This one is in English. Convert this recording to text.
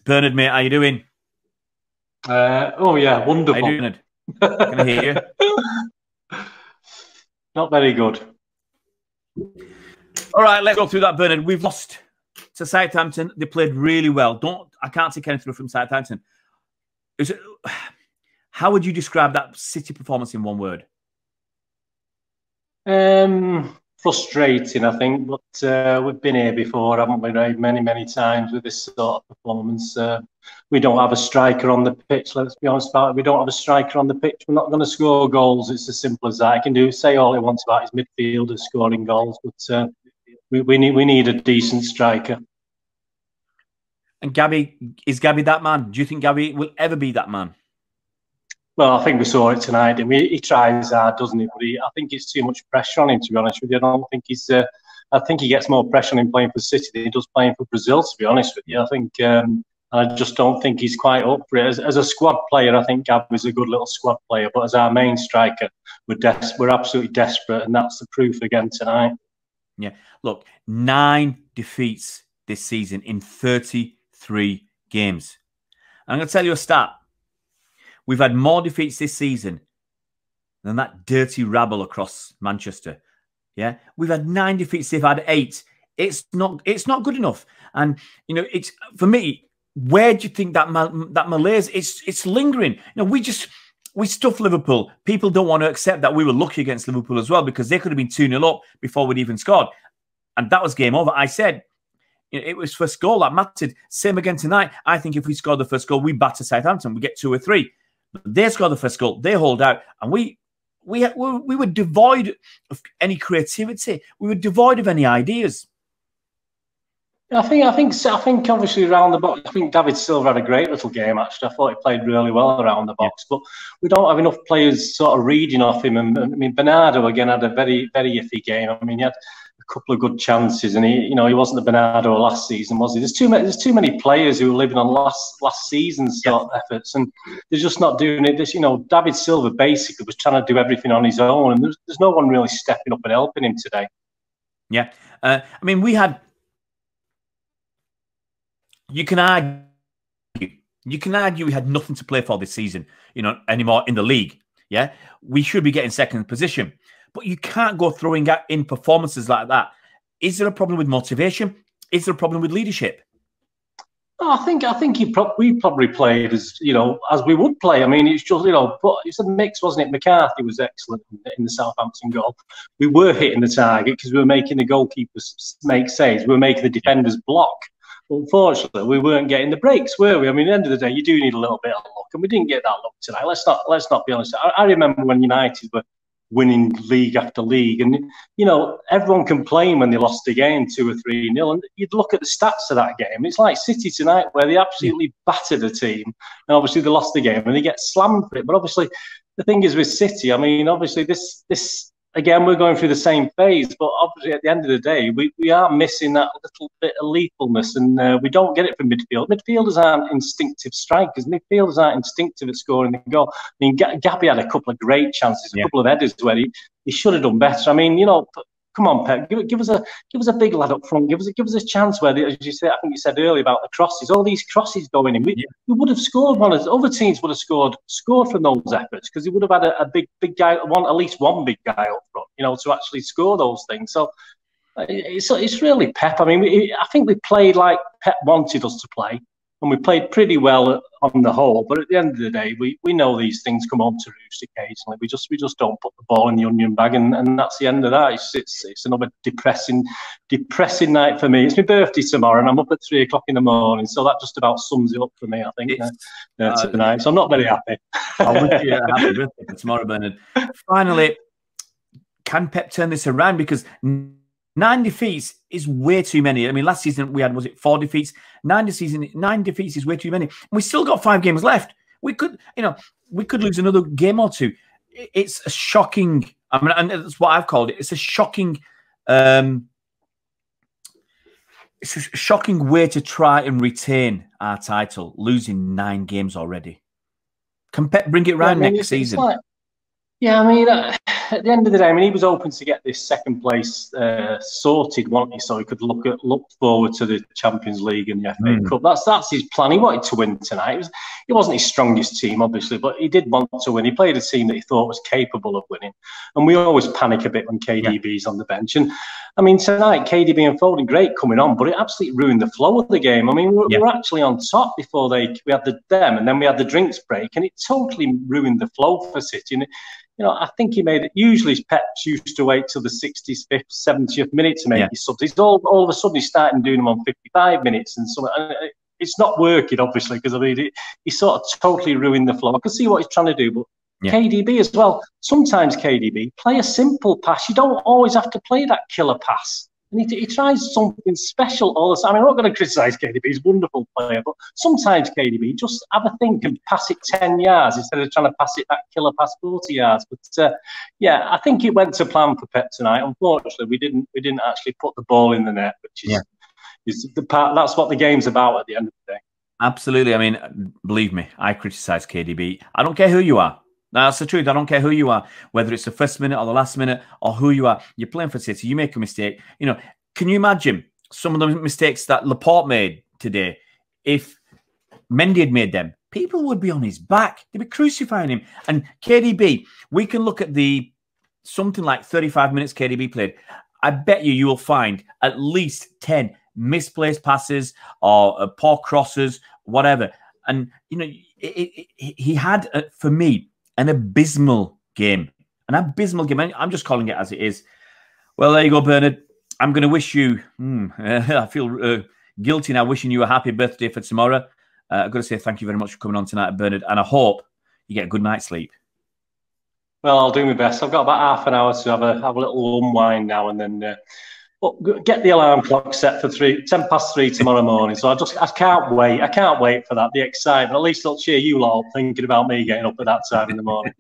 Bernard, mate, how you doing? Oh yeah, wonderful. How you doing, Bernard? Can I hear you? Not very good. All right, let's go through that, Bernard. We've lost to Southampton. They played really well. I can't take anything from Southampton. How would you describe that City performance in one word? Frustrating, I think, but we've been here before, haven't we, Ray? Many times with this sort of performance. We don't have a striker on the pitch, let's be honest about it. We don't have a striker on the pitch. We're not going to score goals. It's as simple as that. I can say all he wants about his midfielders scoring goals, but we need a decent striker. And is Gabby that man? Do you think Gabby will ever be that man? Well, I think we saw it tonight. He tries hard, doesn't he? But I think it's too much pressure on him, to be honest with you. I don't think he's. I think he gets more pressure on him playing for City than he does playing for Brazil, to be honest with you. I think I just don't think he's quite up for it. As a squad player, I think Gabby's a good little squad player. But as our main striker, we're absolutely desperate, and that's the proof again tonight. Yeah. Look, 9 defeats this season in 33 games. I'm going to tell you a stat. We've had more defeats this season than that dirty rabble across Manchester. Yeah, we've had 9 defeats. They've had 8. It's not good enough. And you know, it's for me. Where do you think that malaise? It's lingering. You know, we stuffed Liverpool. People don't want to accept that we were lucky against Liverpool as well, because they could have been 2-0 up before we'd even scored, and that was game over. I said, you know, it was first goal that mattered. Same again tonight. I think if we scored the first goal, we batter Southampton. We get 2 or 3. They score the first goal, they hold out, and we were devoid of any creativity. We were devoid of any ideas. I think obviously around the box, I think David Silva had a great little game, actually. I thought he played really well around the box, but we don't have enough players sort of reading off him. And I mean, Bernardo again had a very iffy game. I mean, he had a couple of good chances, and he wasn't the Bernardo last season, was he? There's too many players who are living on last season's sort of efforts, and they're just not doing it. David Silva basically was trying to do everything on his own, and there's no one really stepping up and helping him today. Yeah, I mean, we had. You can argue we had nothing to play for this season, anymore in the league. Yeah, we should be getting second position, but you can't go throwing in performances like that. Is there a problem with motivation? Is there a problem with leadership? I think we probably played as we would play. I mean, it's just it's a mix, wasn't it? McCarthy was excellent in the Southampton goal. We were hitting the target because we were making the goalkeepers make saves. We were making the defenders block. Unfortunately, we weren't getting the breaks, were we? I mean, at the end of the day, you do need a little bit of luck, and we didn't get that luck tonight. Let's not be honest. I remember when United were winning league after league, and everyone complained when they lost the game 2 or 3-0. And you'd look at the stats of that game. It's like City tonight, where they absolutely battered a team, and obviously they lost the game and they get slammed for it. But obviously, the thing is with City, I mean, obviously this. Again, we're going through the same phase, but obviously at the end of the day, we are missing that little bit of lethalness, and we don't get it from midfield. Midfielders aren't instinctive strikers. Midfielders aren't instinctive at scoring the goal. I mean, Gabby had a couple of great chances, a couple of headers where he should have done better. I mean, come on, Pep, give us a big lad up front. Give us a chance where, as you said, I think you said earlier about the crosses. All these crosses going in, we would have scored one. Other teams would have scored from those efforts, because they would have had a big guy, at least one big guy up front, to actually score those things. So it's really Pep. I mean, I think we played like Pep wanted us to play, and we played pretty well on the whole. But at the end of the day, we know these things come on to roost occasionally. We just don't put the ball in the onion bag, and that's the end of that. It's another depressing night for me. It's my birthday tomorrow, and I'm up at 3 o'clock in the morning, so that just about sums it up for me, I think, tonight. So I'm not very happy. I wish you a happy birthday for tomorrow, Bernard. Finally, can Pep turn this around? Because 9 defeats is way too many. I mean, last season we had, was it 4 defeats? 9 defeats is way too many. We still got 5 games left. We could lose another game or 2. It's a shocking. I mean, and that's what I've called it. It's a shocking. It's a shocking way to try and retain our title, losing 9 games already. Can Pep bring it round next season? I mean, at the end of the day, I mean, he was hoping to get this second place sorted, wasn't he? So he could look forward to the Champions League and the FA Cup. That's his plan. He wanted to win tonight. It wasn't his strongest team, obviously, but he did want to win. He played a team that he thought was capable of winning. And we always panic a bit when KDB's on the bench. And I mean, tonight, KDB and Foden, great coming on, but it absolutely ruined the flow of the game. I mean, we were actually on top before we had them, and then we had the drinks break, and it totally ruined the flow for City. And you know, I think he made it. Usually, Pep's used to wait till the 65th, 70th minute to make his subs. He's all of a sudden he's starting doing them on 55 minutes, and so it's not working, obviously, because I mean, he sort of totally ruined the flow. I can see what he's trying to do, but KDB as well. Sometimes KDB play a simple pass. You don't always have to play that killer pass. And he tries something special all the time. I mean, I'm not going to criticise KDB. He's a wonderful player. But sometimes KDB, just have a think and pass it 10 yards instead of trying to pass it that killer pass 40 yards. But, I think it went to plan for Pep tonight. Unfortunately, we didn't actually put the ball in the net, which is the part. That's what the game's about at the end of the day. Absolutely. I mean, believe me, I criticise KDB. I don't care who you are. That's the truth. I don't care who you are, whether it's the first minute or the last minute or who you are. You're playing for City. You make a mistake. You know, can you imagine some of the mistakes that Laporte made today? If Mendy had made them, people would be on his back. They'd be crucifying him. And KDB, we can look at something like 35 minutes KDB played. I bet you will find at least 10 misplaced passes or poor crosses, whatever. And, you know, he had, for me, an abysmal game. An abysmal game. I'm just calling it as it is. Well, there you go, Bernard. I'm going to wish you... I feel guilty now wishing you a happy birthday for tomorrow. I've got to say thank you very much for coming on tonight, Bernard. And I hope you get a good night's sleep. Well, I'll do my best. I've got about half an hour to have a little unwind now and then... get the alarm clock set for 3:10 tomorrow morning. So I can't wait. I can't wait for that. The excitement. At least it'll cheer you lot up thinking about me getting up at that time in the morning.